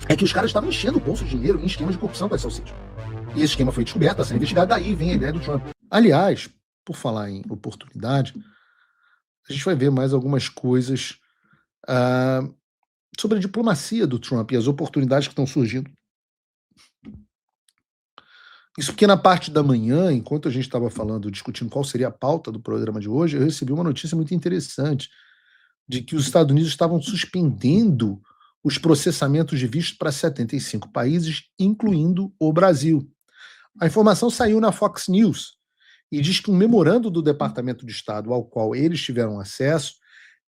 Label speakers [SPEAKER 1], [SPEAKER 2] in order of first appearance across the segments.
[SPEAKER 1] é que os caras estavam enchendo o bolso de dinheiro em esquemas de corrupção com esse auxílio. E esse esquema foi descoberto, está sendo investigado, daí vem a ideia do Trump. Aliás, por falar em oportunidade, a gente vai ver mais algumas coisas sobre a diplomacia do Trump e as oportunidades que estão surgindo. Isso porque na parte da manhã, enquanto a gente estava falando, discutindo qual seria a pauta do programa de hoje, eu recebi uma notícia muito interessante de que os Estados Unidos estavam suspendendo os processamentos de vistos para 75 países, incluindo o Brasil. A informação saiu na Fox News e diz que um memorando do Departamento de Estado ao qual eles tiveram acesso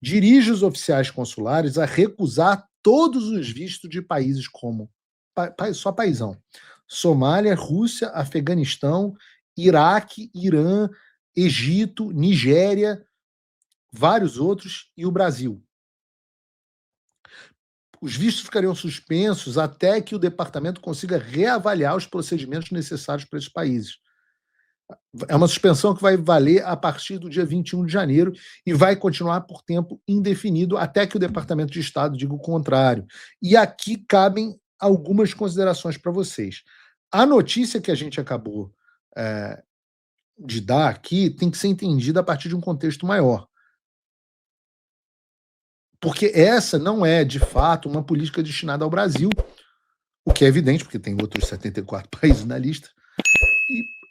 [SPEAKER 1] dirige os oficiais consulares a recusar todos os vistos de países como só paizão: Somália, Rússia, Afeganistão, Iraque, Irã, Egito, Nigéria, vários outros e o Brasil. Os vistos ficariam suspensos até que o departamento consiga reavaliar os procedimentos necessários para esses países. É uma suspensão que vai valer a partir do dia 21 de janeiro e vai continuar por tempo indefinido até que o Departamento de Estado diga o contrário. E aqui cabem algumas considerações para vocês. A notícia que a gente acabou de dar aqui tem que ser entendida a partir de um contexto maior. Porque essa não é, de fato, uma política destinada ao Brasil, o que é evidente, porque tem outros 74 países na lista,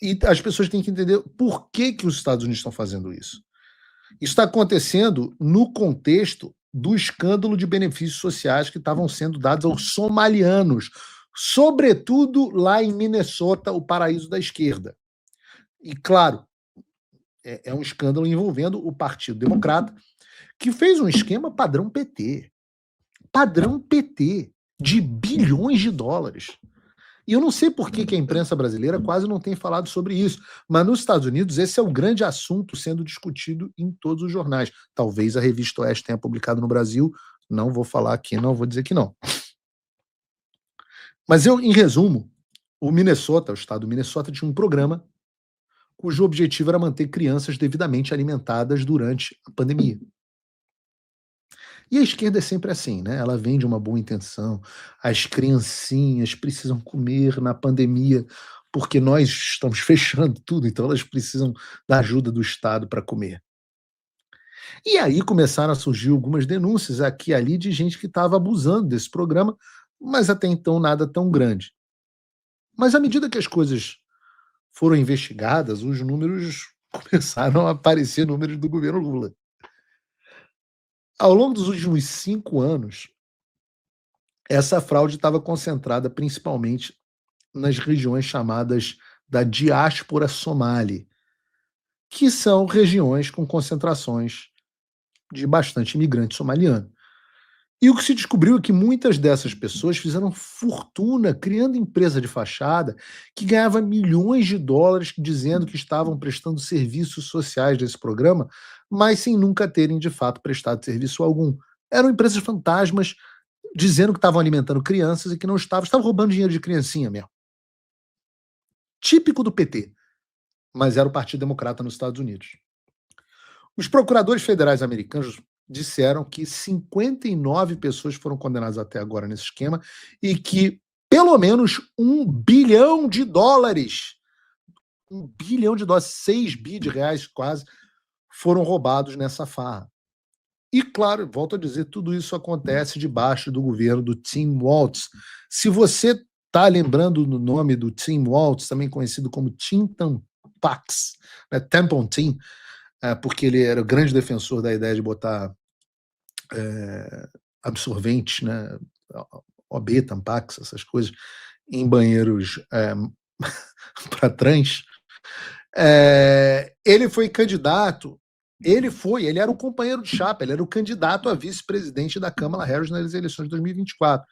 [SPEAKER 1] e as pessoas têm que entender por que os Estados Unidos estão fazendo isso. Isso está acontecendo no contexto do escândalo de benefícios sociais que estavam sendo dados aos somalianos, sobretudo lá em Minnesota, o paraíso da esquerda. E, claro, é um escândalo envolvendo o Partido Democrata, que fez um esquema padrão PT. Padrão PT, de bilhões de dólares. E eu não sei por que a imprensa brasileira quase não tem falado sobre isso, mas nos Estados Unidos esse é o grande assunto sendo discutido em todos os jornais. Talvez a Revista Oeste tenha publicado no Brasil, não vou falar aqui, não vou dizer que não. Mas em resumo, o estado do Minnesota tinha um programa cujo objetivo era manter crianças devidamente alimentadas durante a pandemia. E a esquerda é sempre assim, né? Ela vem de uma boa intenção. As criancinhas precisam comer na pandemia porque nós estamos fechando tudo, então elas precisam da ajuda do Estado para comer. E aí começaram a surgir algumas denúncias aqui e ali de gente que estava abusando desse programa, mas até então nada tão grande. Mas à medida que as coisas foram investigadas, os números começaram a aparecer, números do governo Lula. Ao longo dos últimos 5 anos, essa fraude estava concentrada principalmente nas regiões chamadas da diáspora somali, que são regiões com concentrações de bastante imigrante somaliano. E o que se descobriu é que muitas dessas pessoas fizeram fortuna criando empresa de fachada que ganhava milhões de dólares dizendo que estavam prestando serviços sociais desse programa, mas sem nunca terem de fato prestado serviço algum. Eram empresas fantasmas dizendo que estavam alimentando crianças e que não estavam roubando dinheiro de criancinha mesmo. Típico do PT, mas era o Partido Democrata nos Estados Unidos. Os procuradores federais americanos disseram que 59 pessoas foram condenadas até agora nesse esquema e que pelo menos $1 bilhão, 6 bi de reais quase, foram roubados nessa farra. E claro, volto a dizer, tudo isso acontece debaixo do governo do Tim Walz. Se você está lembrando do nome do Tim Walz, também conhecido como Tim Tampax, né, Tampon Tim, porque ele era o grande defensor da ideia de botar absorventes, né, OB, Tampax, essas coisas, em banheiros para trans. Ele foi candidato, ele era o companheiro de chapa, ele era o candidato a vice-presidente da Kamala Harris nas eleições de 2024.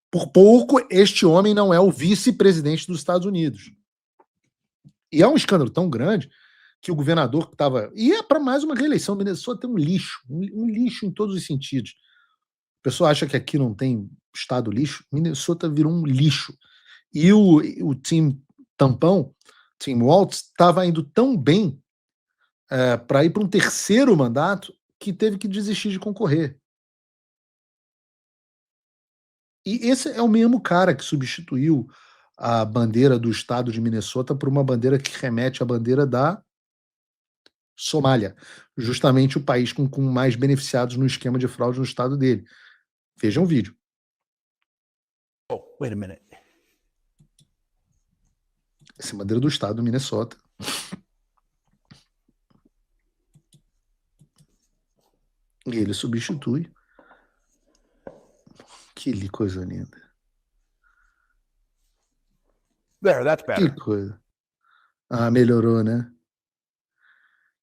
[SPEAKER 1] Por pouco, este homem não é o vice-presidente dos Estados Unidos. E é um escândalo tão grande que o governador que estava... E é para mais uma reeleição. Minnesota é um lixo em todos os sentidos. A pessoa acha que aqui não tem estado lixo. Minnesota virou um lixo. E o Tim Walz, estava indo tão bem para ir para um terceiro mandato que teve que desistir de concorrer. E esse é o mesmo cara que substituiu a bandeira do estado de Minnesota por uma bandeira que remete à bandeira da Somália, justamente o país com mais beneficiados no esquema de fraude no estado dele. Vejam o vídeo.
[SPEAKER 2] Oh, wait a minute.
[SPEAKER 1] Essa é a bandeira do estado do Minnesota. E ele substitui. Que coisa linda.
[SPEAKER 2] There, that's
[SPEAKER 1] Que
[SPEAKER 2] better.
[SPEAKER 1] coisa. Ah, melhorou, né?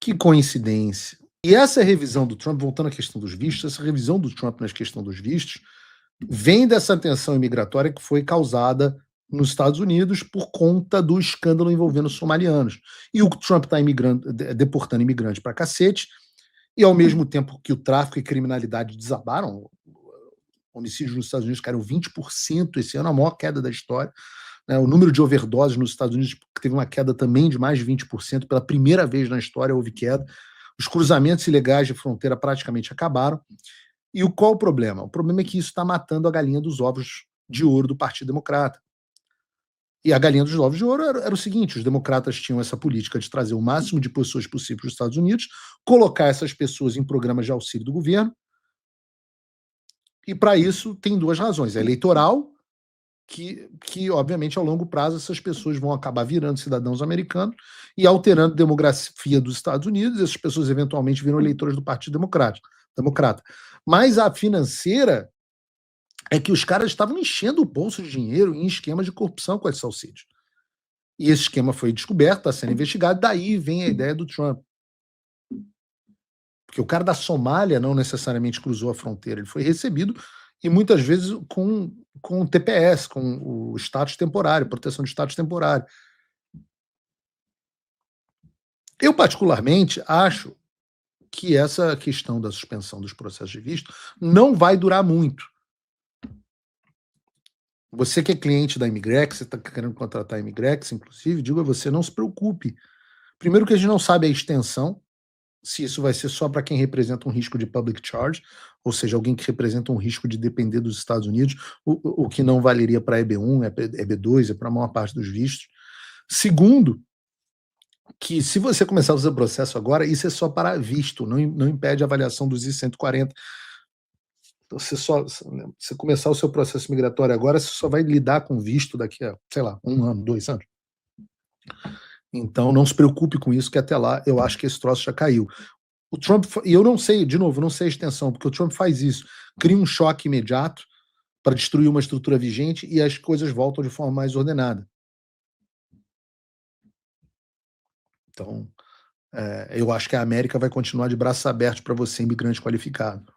[SPEAKER 1] Que coincidência. E essa revisão do Trump, voltando à questão dos vistos, essa revisão do Trump na questão dos vistos vem dessa tensão imigratória que foi causada nos Estados Unidos por conta do escândalo envolvendo os somalianos. E o Trump está deportando imigrante para cacete, e ao mesmo tempo que o tráfico e criminalidade desabaram, homicídios nos Estados Unidos caíram 20% esse ano, a maior queda da história. Né? O número de overdoses nos Estados Unidos teve uma queda também de mais de 20%, pela primeira vez na história houve queda. Os cruzamentos ilegais de fronteira praticamente acabaram. E qual o problema? O problema é que isso está matando a galinha dos ovos de ouro do Partido Democrata. E a galinha dos ovos de ouro era o seguinte: os democratas tinham essa política de trazer o máximo de pessoas possível para os Estados Unidos, colocar essas pessoas em programas de auxílio do governo, e para isso tem duas razões. A eleitoral, que obviamente, ao longo prazo, essas pessoas vão acabar virando cidadãos americanos e alterando a demografia dos Estados Unidos, essas pessoas eventualmente viram eleitores do Partido Democrata. Mas a financeira é que os caras estavam enchendo o bolso de dinheiro em esquemas de corrupção com esses auxílios. E esse esquema foi descoberto, está sendo investigado, daí vem a ideia do Trump. Porque o cara da Somália não necessariamente cruzou a fronteira, ele foi recebido e muitas vezes com TPS, com o status temporário, proteção de status temporário. Eu, particularmente, acho que essa questão da suspensão dos processos de visto não vai durar muito. Você que é cliente da Imigrex, você está querendo contratar a Imigrex, inclusive, digo a você, não se preocupe. Primeiro que a gente não sabe a extensão, se isso vai ser só para quem representa um risco de public charge, ou seja, alguém que representa um risco de depender dos Estados Unidos, o que não valeria para EB1, EB2, é para a maior parte dos vistos. Segundo, que se você começar o seu processo agora, isso é só para visto, não impede a avaliação dos I-140. Então, você começar o seu processo migratório agora, você só vai lidar com visto daqui a, sei lá, 1 ano, 2 anos. Então, não se preocupe com isso, que até lá eu acho que esse troço já caiu. O Trump, e eu não sei, de novo, não sei a extensão, porque o Trump faz isso, cria um choque imediato para destruir uma estrutura vigente e as coisas voltam de forma mais ordenada. Então, eu acho que a América vai continuar de braços abertos para você, imigrante qualificado.